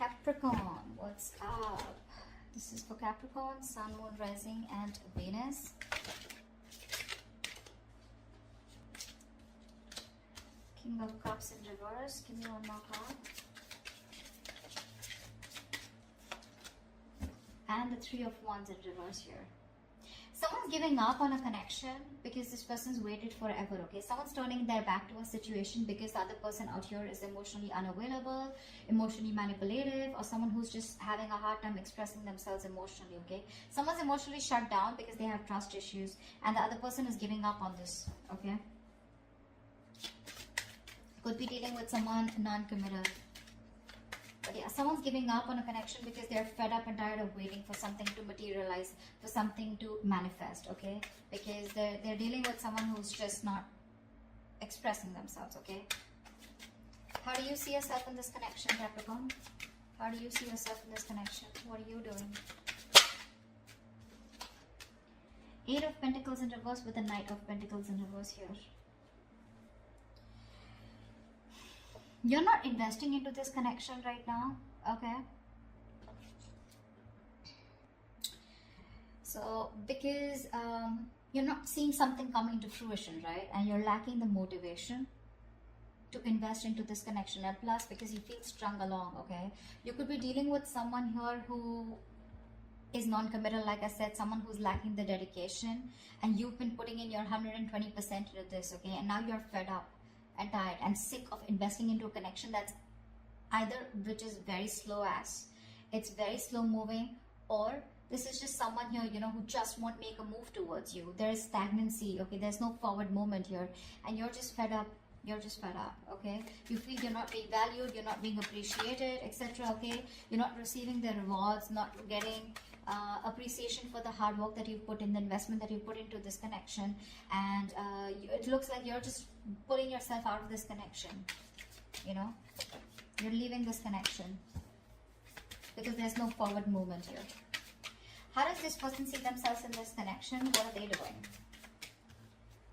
Capricorn, what's up? This is for Capricorn, Sun, Moon, Rising, and Venus. King of Cups in reverse. Give me one more card. And the Three of Wands in reverse here. Someone's giving up on a connection because this person's waited forever, okay? Someone's turning their back to a situation because the other person out here is emotionally unavailable, emotionally manipulative, or someone who's just having a hard time expressing themselves emotionally, okay? Someone's emotionally shut down because they have trust issues, and the other person is giving up on this, okay? Could be dealing with someone non-committal. But yeah, someone's giving up on a connection because they're fed up and tired of waiting for something to materialize, for something to manifest, okay? Because they're dealing with someone who's just not expressing themselves, okay? How do you see yourself in this connection, Capricorn? How do you see yourself in this connection? What are you doing? Eight of Pentacles in reverse with the Knight of Pentacles in reverse here. You're not investing into this connection right now, okay? So, because you're not seeing something coming to fruition, right? And you're lacking the motivation to invest into this connection. And plus, because you feel strung along, okay? You could be dealing with someone here who is non-committal, like I said, someone who's lacking the dedication. And you've been putting in your 120% into this, okay? And now you're fed up and tired and sick of investing into a connection that's either which is very slow as it's very slow moving, or this is just someone here, you know, who just won't make a move towards you. There is stagnancy, okay? There's no forward movement here, and you're just fed up. You're just fed up, okay? You feel you're not being valued, you're not being appreciated, etc., okay? You're not receiving the rewards, not getting appreciation for the hard work that you've put in, the investment that you put into this connection, and it looks like you're just pulling yourself out of this connection, you know? You're leaving this connection because there's no forward movement here. How does this person see themselves in this connection? What are they doing?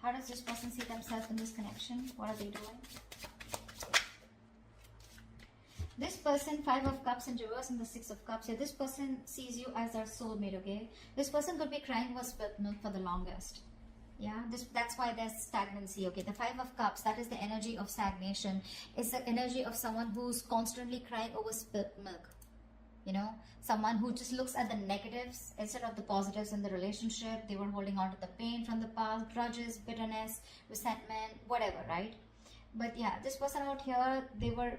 How does this person see themselves in this connection? What are they doing? This person, Five of Cups in reverse and the Six of Cups here. This person sees you as their soulmate, okay? This person could be crying over spilt milk for the longest. Yeah, that's why there's stagnancy, okay? The Five of Cups, that is the energy of stagnation. It's the energy of someone who's constantly crying over spilt milk. You know, someone who just looks at the negatives instead of the positives in the relationship. They were holding on to the pain from the past, grudges, bitterness, resentment, whatever, right? But yeah, this person out here, they were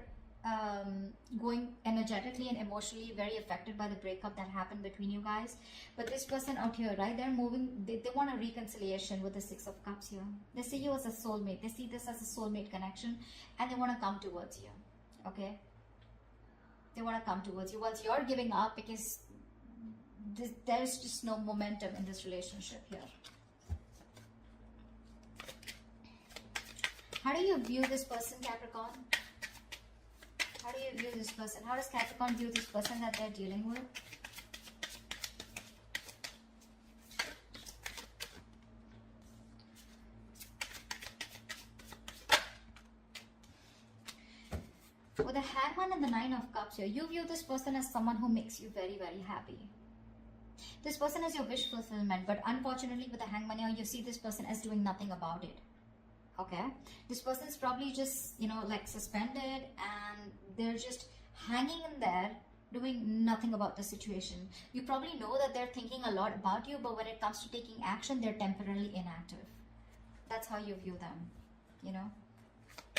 going energetically and emotionally very affected by the breakup that happened between you guys. But this person out here, right, they're moving, they want a reconciliation with the Six of Cups here. They see you as a soulmate. They see this as a soulmate connection, and they want to come towards you, okay? They want to come towards you once you're giving up, because there's just no momentum in this relationship here. How do you view this person, Capricorn? How do you view this person? How does Capricorn view this person that they're dealing with? With the Hangman and the Nine of Cups here, you view this person as someone who makes you very, very happy. This person is your wish fulfillment, but unfortunately with the Hangman here, you see this person as doing nothing about it. Okay? This person's probably just, you know, like suspended, and they're just hanging in there doing nothing about the situation. You probably know that they're thinking a lot about you, but when it comes to taking action, they're temporarily inactive. That's how you view them, you know?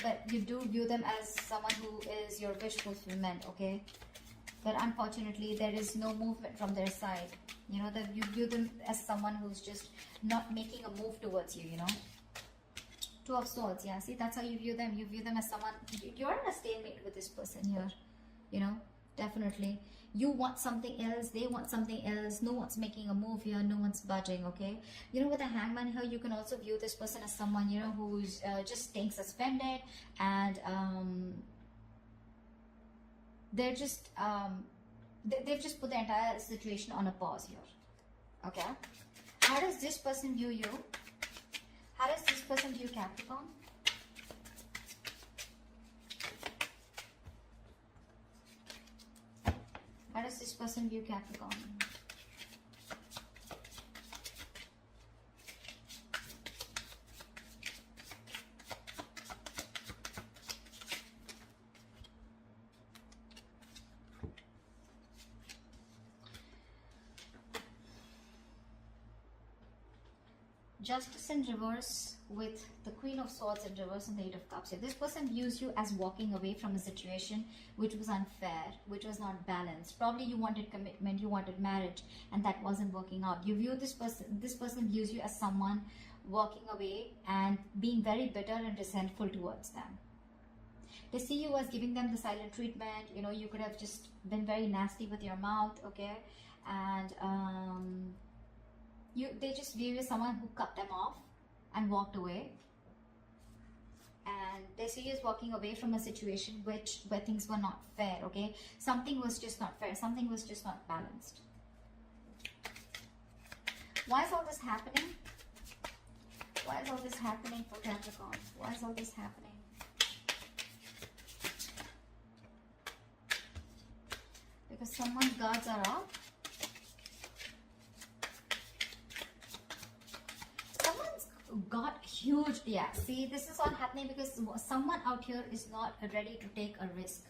But you do view them as someone who is your wish fulfillment, okay? But unfortunately, there is no movement from their side. You know, that you view them as someone who's just not making a move towards you, you know? Two of Swords, yeah. See, that's how you view them. You view them as someone, you're in a stalemate with this person here, you know? Definitely. You want something else, they want something else. No one's making a move here, no one's budging, okay? You know, with the Hangman here, you can also view this person as someone, you know, who's just staying suspended, and they're just, they've just put the entire situation on a pause here, okay? How does this person view you? How does this person view Capricorn? does this person view Capricorn? Justice in reverse with the Queen of Swords in reverse and the Eight of Cups here. This person views you as walking away from a situation which was unfair, which was not balanced. Probably you wanted commitment, you wanted marriage, and that wasn't working out. You view this person views you as someone walking away and being very bitter and resentful towards them. They see you as giving them the silent treatment. You know, you could have just been very nasty with your mouth, okay? And they just view you as someone who cut them off and walked away. And they see you as walking away from a situation where things were not fair, okay? Something was just not fair. Something was just not balanced. Why is all this happening? Why is all this happening for Capricorn? Why is all this happening? Because someone's guards are up. Got huge, yeah, see, this is all happening because someone out here is not ready to take a risk.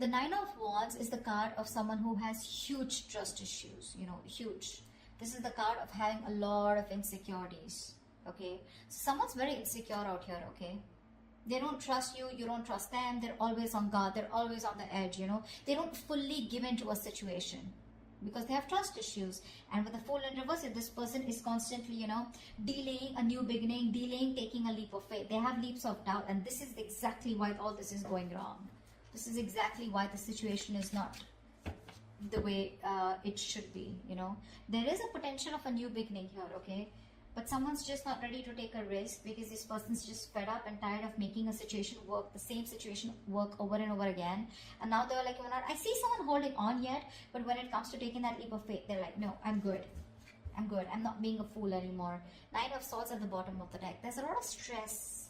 The Nine of Wands is the card of someone who has huge trust issues, you know, huge. This is the card of having a lot of insecurities, okay? So someone's very insecure out here, okay? They don't trust you, you don't trust them, they're always on guard, they're always on the edge, you know? They don't fully give into a situation, because they have trust issues. And with the Fool in reverse, this person is constantly, you know, delaying a new beginning, delaying taking a leap of faith. They have leaps of doubt, and this is exactly why all this is going wrong. This is exactly why the situation is not the way it should be, you know. There is a potential of a new beginning here, okay? But someone's just not ready to take a risk because this person's just fed up and tired of making a situation work, the same situation work over and over again. And now they're like, you know, I see someone holding on yet, but when it comes to taking that leap of faith, they're like, no, I'm good. I'm good. I'm not being a fool anymore. Nine of Swords at the bottom of the deck. There's a lot of stress,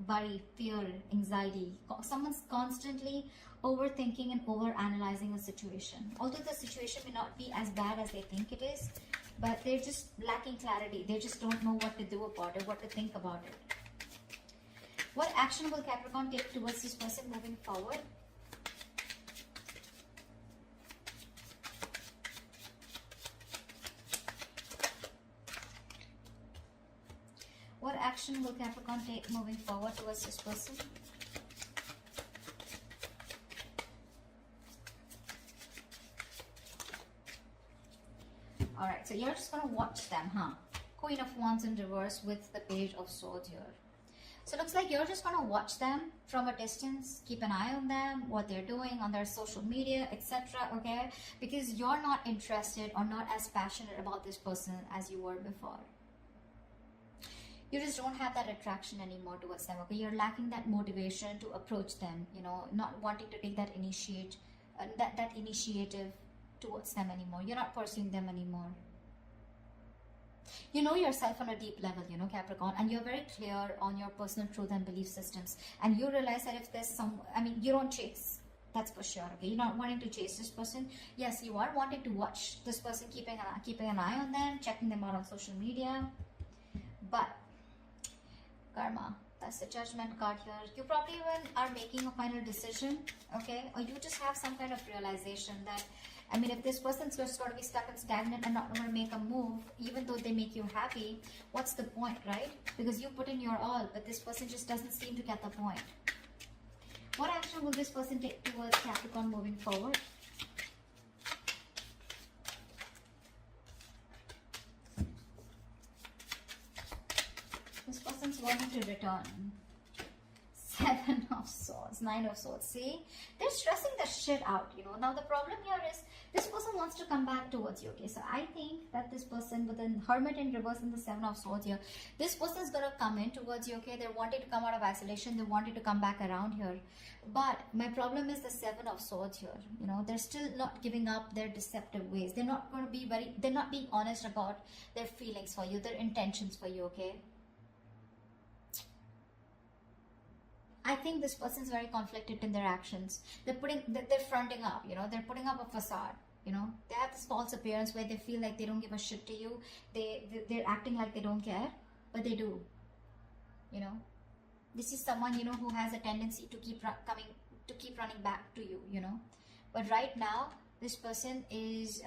worry, fear, anxiety. Someone's constantly overthinking and overanalyzing a situation. Although the situation may not be as bad as they think it is, but they're just lacking clarity. They just don't know what to do about it, what to think about it. What action will Capricorn take towards this person moving forward? What action will Capricorn take moving forward towards this person? Alright, so you're just going to watch them, huh? Queen of Wands in reverse with the Page of Swords here. So it looks like you're just going to watch them from a distance, keep an eye on them, what they're doing on their social media, etc. Okay? Because you're not interested or not as passionate about this person as you were before. You just don't have that attraction anymore towards them, okay? You're lacking that motivation to approach them, you know, not wanting to take that initiative towards them anymore. You're not pursuing them anymore. You know yourself on a deep level, you know, Capricorn, and you're very clear on your personal truth and belief systems, and you realize that if there's you don't chase, that's for sure, okay? You're not wanting to chase this person. Yes, you are wanting to watch this person, keeping an eye on them, checking them out on social media, but karma, that's the Judgment card here. You probably even are making a final decision, okay? Or you just have some kind of realization that, I mean, if this person's just going to be stuck and stagnant and not going to make a move, even though they make you happy, what's the point, right? Because you put in your all, but this person just doesn't seem to get the point. What action will this person take towards Capricorn moving forward? This person's wanting to return. Seven of Swords, Nine of Swords. See, they're stressing the shit out, you know. Now the problem here is this person wants to come back towards you, okay? So I think that this person with the Hermit in reverse and the Seven of Swords here, this person is going to come in towards you, okay? They're wanting to come out of isolation. They wanted to come back around here. But my problem is the Seven of Swords here. You know, they're still not giving up their deceptive ways. They're not going to be they're not being honest about their feelings for you, their intentions for you, okay? I think this person is very conflicted in their actions. They're fronting up, you know, they're putting up a facade. You know, they have this false appearance where they feel like they don't give a shit to you. They're acting like they don't care, but they do. You know, this is someone, you know, who has a tendency to keep running back to you. You know, but right now this person is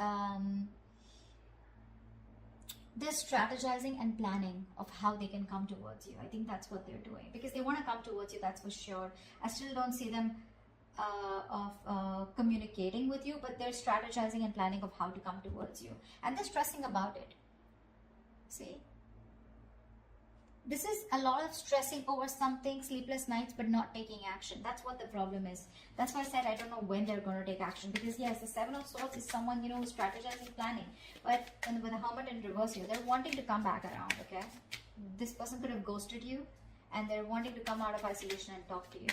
they're strategizing and planning of how they can come towards you. I think that's what they're doing, because they want to come towards you, that's for sure. I still don't see them communicating with you, but they're strategizing and planning of how to come towards you, and they're stressing about it. See, this is a lot of stressing over something, sleepless nights, but not taking action. That's what the problem is. That's why I said I don't know when they're going to take action, because yes, the Seven of Swords is someone, you know, who's strategizing, planning, but with the Hermit in reverse here, they're wanting to come back around. Okay, this person could have ghosted you, and they're wanting to come out of isolation and talk to you.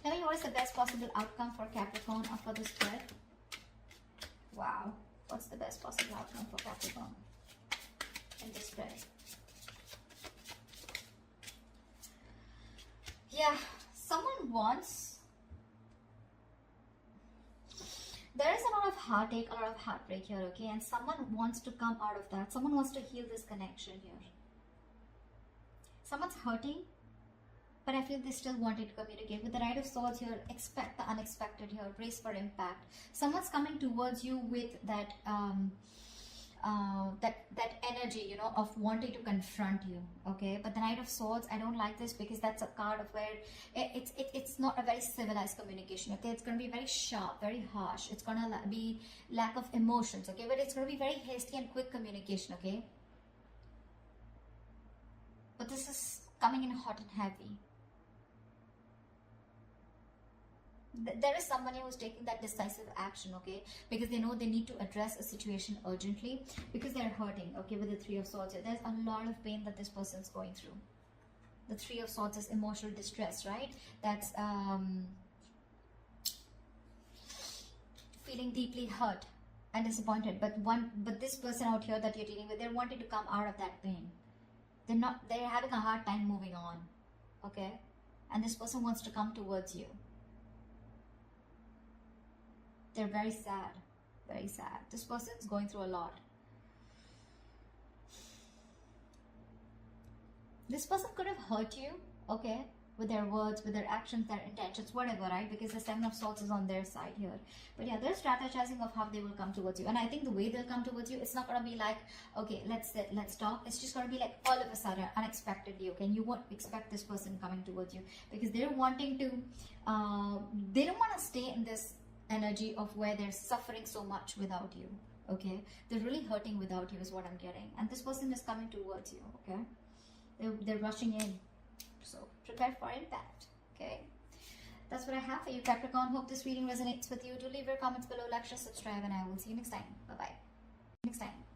Tell me, what is the best possible outcome for Capricorn or for this spread? Wow. What's the best possible outcome for Capricorn in this spread? Yeah, someone wants... There is a lot of heartache, a lot of heartbreak here, okay? And someone wants to come out of that. Someone wants to heal this connection here. Someone's hurting, but I feel they still wanted to communicate. With the Knight of Swords here, expect the unexpected here, brace for impact. Someone's coming towards you with that that energy, you know, of wanting to confront you, okay? But the Knight of Swords, I don't like this, because that's a card of where it's not a very civilized communication, okay? It's going to be very sharp, very harsh. It's going to be lack of emotions, okay? But it's going to be very hasty and quick communication, okay? But this is coming in hot and heavy. There is someone who's taking that decisive action, okay, because they know they need to address a situation urgently, because they're hurting, okay, with the Three of Swords here. There's a lot of pain that this person's going through. The Three of Swords is emotional distress, right? That's feeling deeply hurt and disappointed. But this person out here that you're dealing with, they're wanting to come out of that pain. They're having a hard time moving on, okay? And this person wants to come towards you. They're very sad, very sad. This person is going through a lot. This person could have hurt you, okay, with their words, with their actions, their intentions, whatever, right? Because the Seven of Swords is on their side here. But yeah, they're strategizing of how they will come towards you. And I think the way they'll come towards you, it's not going to be like, okay, let's sit, let's talk. It's just going to be like all of a sudden, unexpectedly, okay? And you won't expect this person coming towards you, because they're wanting to, they don't want to stay in this energy of where they're suffering so much without you, okay? They're really hurting without you is what I'm getting. And this person is coming towards you, okay? They're rushing in. So prepare for impact, okay? That's what I have for you, Capricorn. Hope this reading resonates with you. Do leave your comments below, like, share, subscribe, and I will see you next time. Bye-bye. Next time.